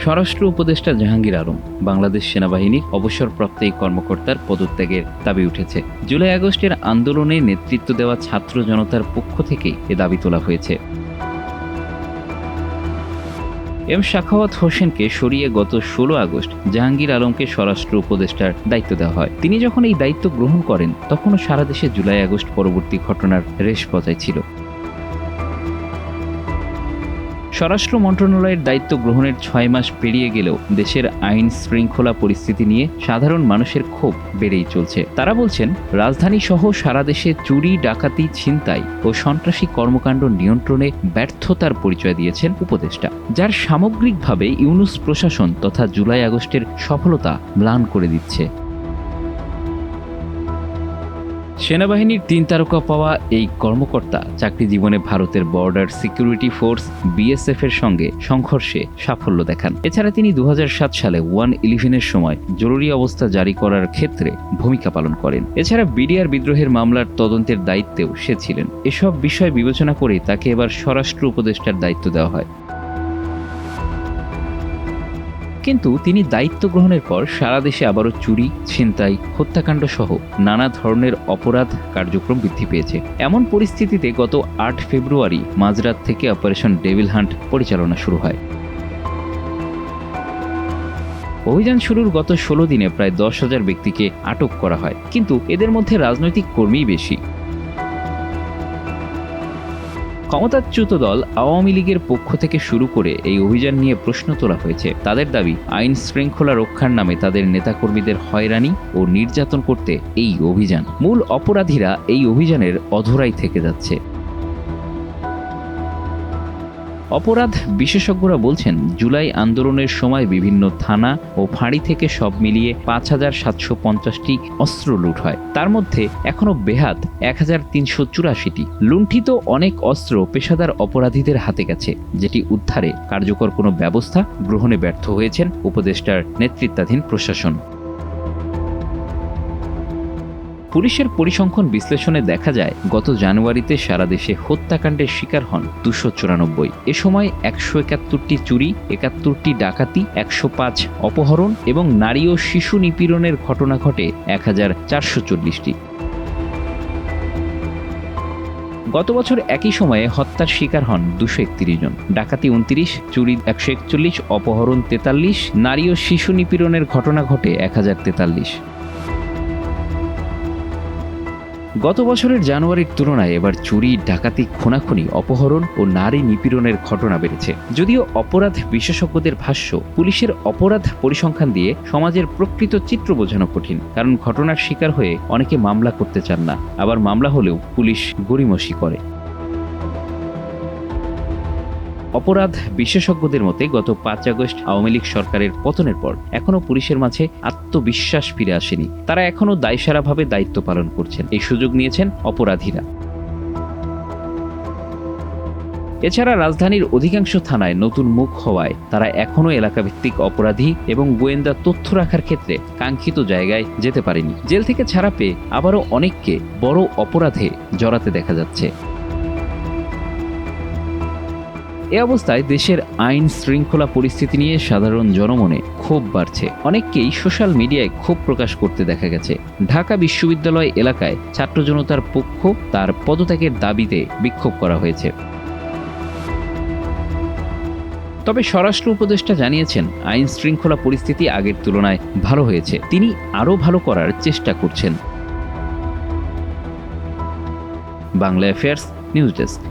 স্বরাষ্ট্র উপদেষ্টা জাহাঙ্গীর আলম বাংলাদেশ সেনাবাহিনীর অবসরপ্রাপ্ত এই কর্মকর্তার পদত্যাগের দাবি উঠেছে। জুলাই আগস্টের আন্দোলনে নেতৃত্ব দেওয়া ছাত্র জনতার পক্ষ থেকেই এ দাবি তোলা হয়েছে। এম সাখাওয়াত হোসেনকে সরিয়ে গত 16 আগস্ট জাহাঙ্গীর আলমকে স্বরাষ্ট্র উপদেষ্টার দায়িত্ব দেওয়া হয়। তিনি যখন এই দায়িত্ব গ্রহণ করেন তখনও সারা দেশে জুলাই আগস্ট পরবর্তী ঘটনার রেশ বজায় ছিল। স্বরাষ্ট্র মন্ত্রণালয়ের দায়িত্ব গ্রহণের 6 মাস পেরিয়ে গেলেও দেশের আইন শৃঙ্খলা পরিস্থিতি নিয়ে সাধারণ মানুষের ক্ষোভ বেড়েই চলছে। তারা বলছেন, রাজধানী সহ সারা দেশে চুরি, ডাকাতি, ছিনতাই ও সন্ত্রাসী কর্মকাণ্ড নিয়ন্ত্রণে ব্যর্থতার পরিচয় দিয়েছেন উপদেষ্টা, যার সামগ্রিকভাবে ইউনূস প্রশাসন তথা জুলাই আগস্টের সফলতা ম্লান করে দিচ্ছে। সেনাবাহিনীর 3 তারকা পাওয়া এই কর্মকর্তা চাকরি জীবনে ভারতের বর্ডার সিকিউরিটি ফোর্স BSF এর সঙ্গে সংঘর্ষে সাফল্য দেখান। এছাড়া তিনি 2007 সালে 111-এর সময় জরুরি অবস্থা জারি করার ক্ষেত্রে ভূমিকা পালন করেন। এছাড়া বিডিআর বিদ্রোহের মামলার তদন্তের দায়িত্বেও সে ছিলেন। এসব বিষয় বিবেচনা করে তাকে এবার স্বরাষ্ট্র উপদেষ্টার দায়িত্ব দেওয়া হয়। কিন্তু তিনি দায়িত্ব গ্রহণের পর সারা দেশে আবারও চুরি, ছিনতাই, হত্যাকাণ্ড সহ নানা ধরনের অপরাধ কার্যক্রম বৃদ্ধি পেয়েছে। এমন পরিস্থিতিতে গত 8 ফেব্রুয়ারি মাঝরাত থেকে অপারেশন ডেভিল হান্ট পরিচালনা শুরু হয়। অভিযান শুরুর গত 16 দিনে প্রায় 10,000 ব্যক্তিকে আটক করা হয়, কিন্তু এদের মধ্যে রাজনৈতিক কর্মীই বেশি। ক্ষমতাচ্যুত দল আওয়ামী লীগের পক্ষ থেকে শুরু করে এই অভিযান নিয়ে প্রশ্ন তোলা হয়েছে। তাদের দাবি, আইন শৃঙ্খলা রক্ষার নামে তাদের নেতাকর্মীদের হয়রানি ও নির্যাতন করতে এই অভিযান। মূল অপরাধীরা এই অভিযানের অধরাই থেকে যাচ্ছে। অপরাধ বিশেষজ্ঞরা বলছেন, জুলাই আন্দোলনের সময় বিভিন্ন থানা ও ফাঁড়ি থেকে সব মিলিয়ে 5,750টি অস্ত্র লুট হয়। তার মধ্যে এখনও বেহাত 1,384টি। লুণ্ঠিত অনেক অস্ত্র পেশাদার অপরাধীদের হাতে গেছে, যেটি উদ্ধারে কার্যকর কোনো ব্যবস্থা গ্রহণে ব্যর্থ হয়েছেন উপদেষ্টার নেতৃত্বাধীন প্রশাসন। পুলিশের পরিসংখ্যান বিশ্লেষণে দেখা যায়, গত জানুয়ারিতে সারা দেশে হত্যাকাণ্ডের শিকার হন 294। এ সময় 171টি চুরি, 71টি ডাকাতি, 105 অপহরণ এবং নারী ও শিশু নিপীড়নের ঘটনা ঘটে 1,440টি। গত বছর একই সময়ে হত্যার শিকার হন 231 জন, ডাকাতি 29, চুরি 141, অপহরণ 43, নারী ও শিশু নিপীড়নের ঘটনা ঘটে 1043। গত বছরের জানুয়ারির তুলনায় এবার চুরি, ডাকাতি, খুনাখুনি, অপহরণ ও নারী নিপীড়নের ঘটনা বেড়েছে। যদিও অপরাধ বিশেষজ্ঞদের ভাষ্য, পুলিশের অপরাধ পরিসংখ্যান দিয়ে সমাজের প্রকৃত চিত্র বোঝানো কঠিন, কারণ ঘটনার শিকার হয়ে অনেকে মামলা করতে চান না, আবার মামলা হলেও পুলিশ গড়িমসি করে। অপরাধ বিশেষজ্ঞদের মতে, গত 5 আগস্ট আওয়ামী লীগ সরকারের পতনের পর এখনও পুলিশের মাঝে আত্মবিশ্বাস ফিরে আসেনি। তারা এখনও দায়সারাভাবে দায়িত্ব পালন করছেন। এই সুযোগ নিয়েছেন অপরাধীরা। এছাড়া রাজধানীর অধিকাংশ থানায় নতুন মুখ হওয়ায় তারা এখনও এলাকাভিত্তিক অপরাধী এবং গোয়েন্দা তথ্য রাখার ক্ষেত্রে কাঙ্ক্ষিত জায়গায় যেতে পারেনি। জেল থেকে ছাড়া পেয়ে আবারও অনেককে বড় অপরাধে জড়াতে দেখা যাচ্ছে। এ অবস্থায় দেশের আইন শৃঙ্খলা পরিস্থিতি নিয়ে সাধারণ জনমনে ক্ষোভ বাড়ছে। অনেককেই সোশ্যাল মিডিয়ায় ক্ষোভ প্রকাশ করতে দেখা গেছে। ঢাকা বিশ্ববিদ্যালয় এলাকায় ছাত্র জনতার পক্ষ তার পদত্যাগের দাবিতে বিক্ষোভ করা হয়েছে। তবে স্বরাষ্ট্র উপদেষ্টা জানিয়েছেন, আইন শৃঙ্খলা পরিস্থিতি আগের তুলনায় ভালো হয়েছে। তিনি আরও ভালো করার চেষ্টা করছেন। Bangla affairs news desk.